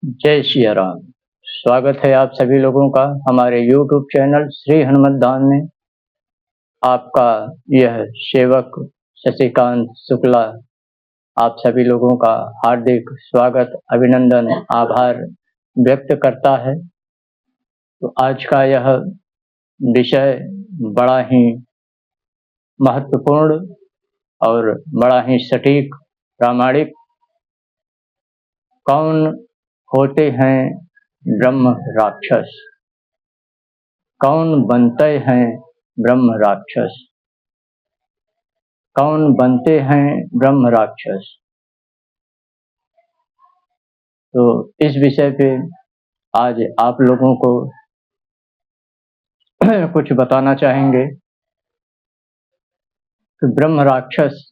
जय सिया राम। स्वागत है आप सभी लोगों का हमारे YouTube चैनल श्री हनुमत धाम में। आपका यह सेवक शशिकांत शुक्ला आप सभी लोगों का हार्दिक स्वागत, अभिनंदन, आभार व्यक्त करता है। तो आज का यह विषय बड़ा ही महत्वपूर्ण और बड़ा ही सटीक, प्रामाणिक, कौन होते हैं ब्रह्म राक्षस, कौन बनते हैं ब्रह्म राक्षस, कौन बनते हैं ब्रह्म राक्षस। तो इस विषय पे आज आप लोगों को कुछ बताना चाहेंगे कि ब्रह्म राक्षस,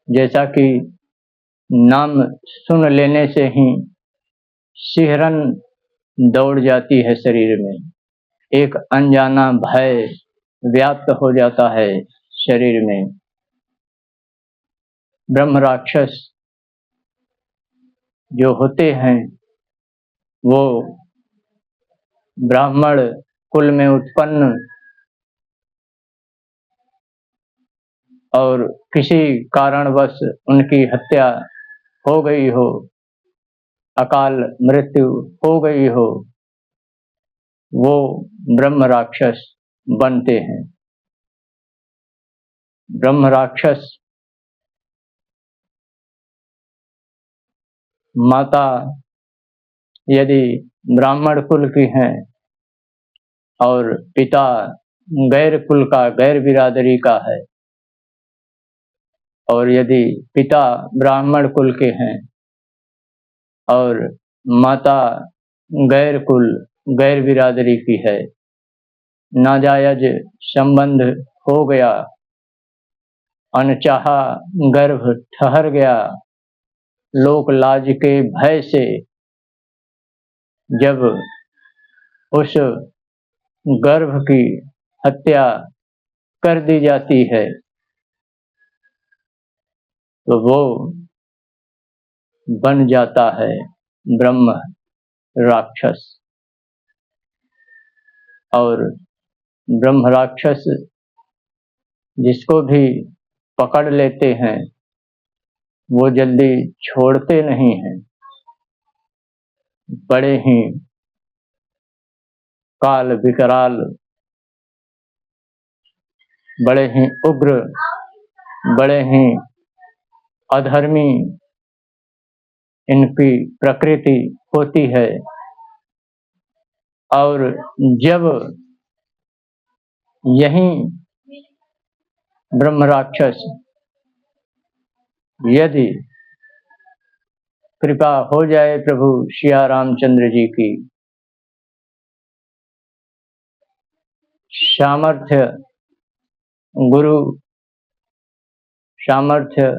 जैसा कि नाम सुन लेने से ही सिहरन दौड़ जाती है शरीर में, एक अनजाना भय व्याप्त हो जाता है शरीर में। ब्रह्म राक्षस जो होते हैं वो ब्राह्मण कुल में उत्पन्न और किसी कारणवश उनकी हत्या हो गई हो, अकाल मृत्यु हो गई हो, वो ब्रह्म राक्षस बनते हैं। ब्रह्म राक्षस माता यदि ब्राह्मण कुल की हैं और पिता गैर कुल का, गैर बिरादरी का है, और यदि पिता ब्राह्मण कुल के हैं और माता गैर कुल, गैर बिरादरी की है, नाजायज संबंध हो गया, अनचाहा गर्भ ठहर गया, लोक लाज के भय से जब उस गर्भ की हत्या कर दी जाती है तो वो बन जाता है ब्रह्म राक्षस। और ब्रह्म राक्षस जिसको भी पकड़ लेते हैं वो जल्दी छोड़ते नहीं हैं, बड़े ही काल विकराल, बड़े ही उग्र, बड़े ही अधर्मी इनकी प्रकृति होती है। और जब यही ब्रह्म राक्षस यदि कृपा हो जाए प्रभु सिया रामचंद्र जी की, सामर्थ्य गुरु, सामर्थ्य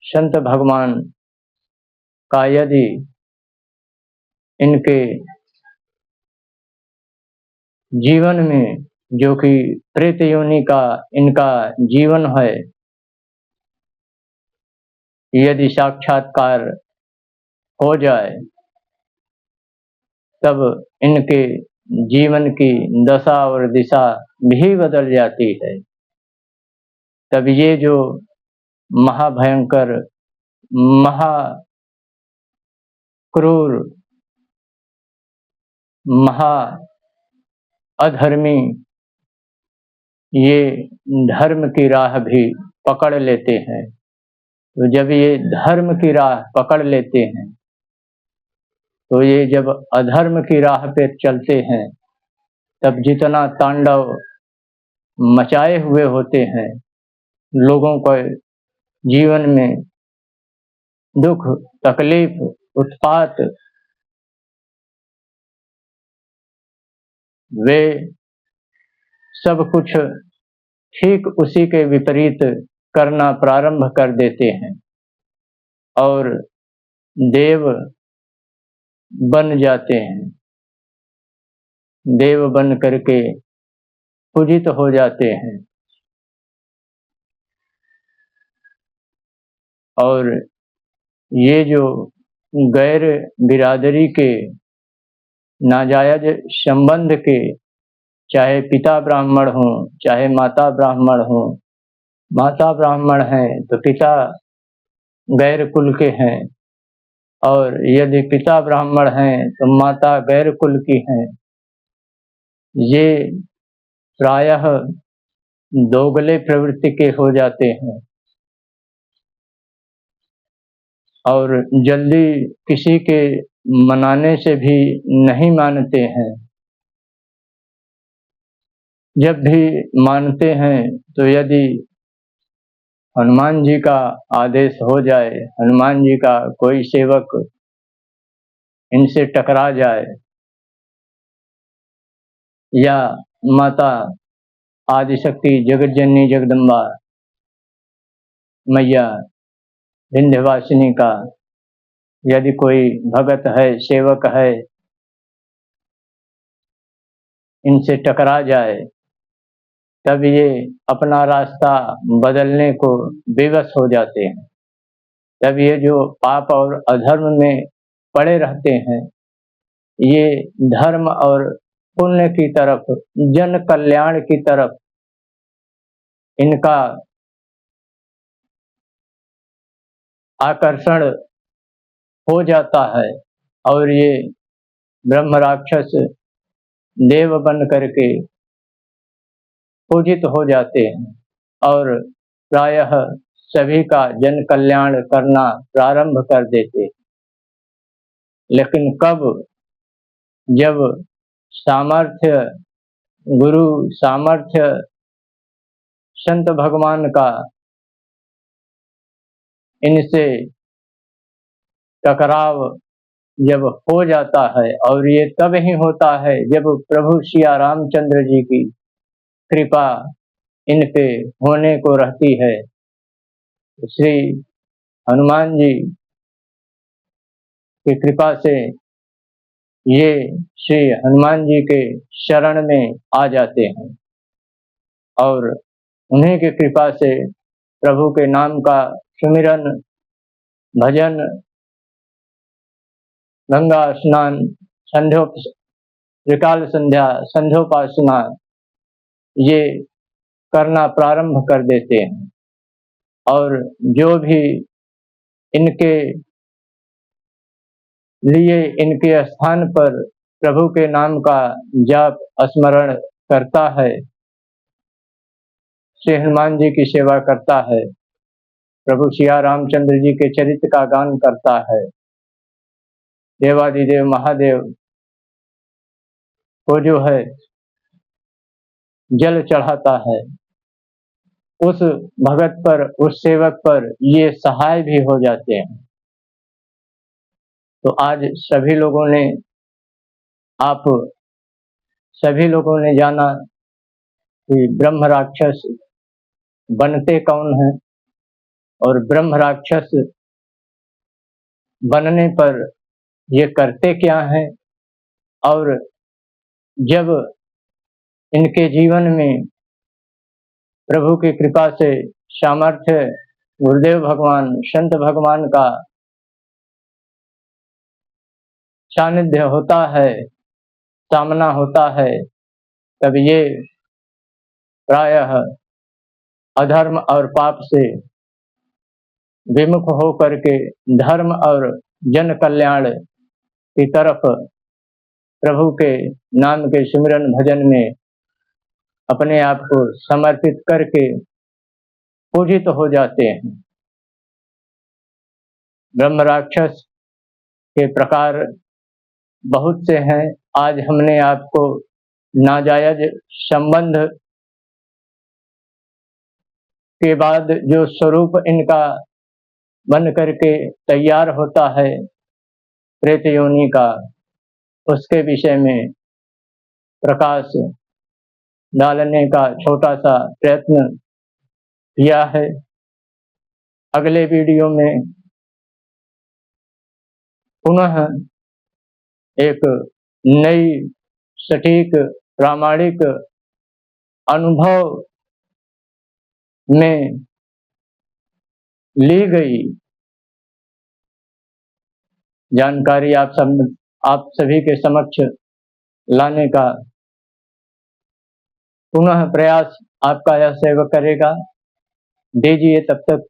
संत भगवान का यदि इनके जीवन में, जो कि प्रेत योनि का इनका जीवन है, यदि साक्षात्कार हो जाए तब इनके जीवन की दशा और दिशा भी बदल जाती है। तब ये जो महाभयंकर, महा क्रूर, महा अधर्मी ये धर्म की राह भी पकड़ लेते हैं। तो जब ये धर्म की राह पकड़ लेते हैं तो ये जब अधर्म की राह पे चलते हैं तब जितना तांडव मचाए हुए होते हैं, लोगों को जीवन में दुख, तकलीफ, उत्पात, वे सब कुछ ठीक उसी के विपरीत करना प्रारंभ कर देते हैं और देव बन जाते हैं, देव बन करके पूजित हो जाते हैं। और ये जो गैर बिरादरी के, नाजायज संबंध के, चाहे पिता ब्राह्मण हो चाहे माता ब्राह्मण हो, माता ब्राह्मण हैं तो पिता गैर कुल के हैं, और यदि पिता ब्राह्मण हैं तो माता गैर कुल की हैं। ये प्रायः दोगले प्रवृत्ति के हो जाते हैं और जल्दी किसी के मनाने से भी नहीं मानते हैं। जब भी मानते हैं तो यदि हनुमान जी का आदेश हो जाए, हनुमान जी का कोई सेवक इनसे टकरा जाए, या माता आदिशक्ति जगतजननी जगदम्बा मैया विंध्यवासिनी का यदि कोई भगत है, सेवक है, इनसे टकरा जाए, तब ये अपना रास्ता बदलने को विवश हो जाते हैं। तब ये जो पाप और अधर्म में पड़े रहते हैं, ये धर्म और पुण्य की तरफ, जन कल्याण की तरफ इनका आकर्षण हो जाता है और ये ब्रह्म राक्षस देव बन करके पूजित हो जाते हैं और प्रायः सभी का जन कल्याण करना प्रारंभ कर देते हैं। लेकिन कब, जब सामर्थ्य, गुरु सामर्थ्य, संत भगवान का इनसे टकराव जब हो जाता है, और ये तब ही होता है जब प्रभु सिया रामचंद्र जी की कृपा इन पे होने को रहती है। श्री हनुमान जी की कृपा से ये श्री हनुमान जी के शरण में आ जाते हैं और उन्हीं की कृपा से प्रभु के नाम का सुमिरन, भजन, गंगा स्नान, त्रिकाल संध्या, संध्योपासना ये करना प्रारंभ कर देते हैं। और जो भी इनके लिए इनके स्थान पर प्रभु के नाम का जाप स्मरण करता है, श्री हनुमान जी की सेवा करता है, प्रभु सिया रामचंद्र जी के चरित्र का गान करता है, देवादिदेव महादेव को जो है जल चढ़ाता है, उस भगत पर, उस सेवक पर ये सहाय भी हो जाते हैं। तो आज सभी लोगों ने, आप सभी लोगों ने जाना कि ब्रह्म राक्षस बनते कौन हैं और ब्रह्म राक्षस बनने पर ये करते क्या हैं, और जब इनके जीवन में प्रभु की कृपा से सामर्थ्य, गुरुदेव भगवान, संत भगवान का सानिध्य होता है, सामना होता है, तब ये प्रायः अधर्म और पाप से विमुख हो करके धर्म और जन कल्याण की तरफ प्रभु के नाम के सिमरन भजन में अपने आप को समर्पित करके पूजित हो जाते हैं। ब्रह्म राक्षस के प्रकार बहुत से हैं। आज हमने आपको नाजायज संबंध के बाद जो स्वरूप इनका बन करके तैयार होता है प्रेत योनि का, उसके विषय में प्रकाश डालने का छोटा सा प्रयत्न किया है। अगले वीडियो में पुनः एक नई, सटीक, प्रामाणिक अनुभव में ली गई जानकारी आप सभी के समक्ष लाने का पुनः प्रयास आपका यह सेवक करेगा। दीजिए तब तक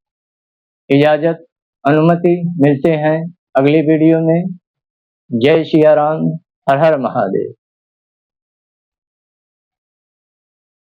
इजाजत, अनुमति। मिलते हैं अगली वीडियो में। जय सिया राम, हर हर महादेव।